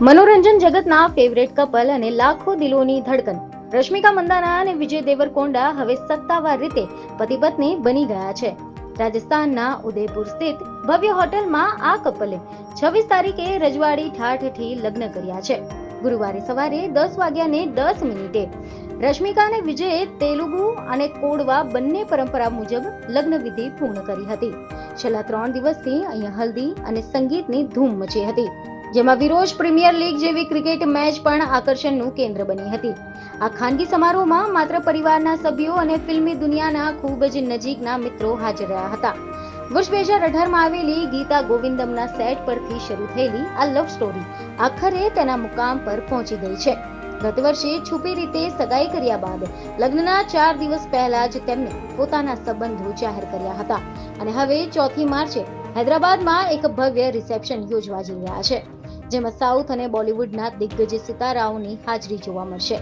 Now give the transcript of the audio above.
મનોરંજન જગતના favourite couple અને લાખો દિલોની ધડકન રશ્મિકા મંદાના અને વિજય દેવરકોંડા હવે સત્તાવાર રીતે પતિ પત્ની બની ગયા છે. રાજસ્થાનના ઉદયપુર સ્થિત ભવ્ય હોટલમાં આ કપલે 26 તારીખે રજવાડી ઠાઠથી લગ્ન કર્યા છે. ગુરુવારે સવારે 10:10 રશ્મિકા અને વિજયે તેલુગુ અને કોડવા બંને પરંપરા મુજબ લગ્ન વિધિ પૂર્ણ કરી હતી. છેલ્લા 3 દિવસથી અહીંયા હલ્દી અને સંગીતની ધૂમ મચી હતી, જેમાં વિરોજ પ્રીમિયર લીગ જેવી ક્રિકેટ મેચ પણ આકર્ષણનું કેન્દ્ર બની હતી. આ ખાનગી સમારોહમાં માત્ર પરિવારના સભ્યો અને ફિલ્મી દુનિયાના ખૂબ જ નજીકના મિત્રો હાજર રહ્યા હતા. વર્ષ 2018માં આવેલી ગીતા ગોવિંદમના સેટ પરથી શરૂ થયેલી આ લવ સ્ટોરી આખરે તેના મુકામ પર પહોંચી ગઈ છે. ગત વર્ષે છુપી રીતે સગાઈ કર્યા બાદ લગ્નના 4 દિવસ પહેલા જ તેમને પોતાના સંબંધો જાહેર કર્યા હતા અને હવે 4 માર્ચે હૈદરાબાદમાં એક ભવ્ય રિસેપ્શન યોજવા જઈ રહ્યા છે, જેમાં સાઉથ અને બોલિવૂડના દિગ્ગજ સિતારાઓની હાજરી જોવા મળશે.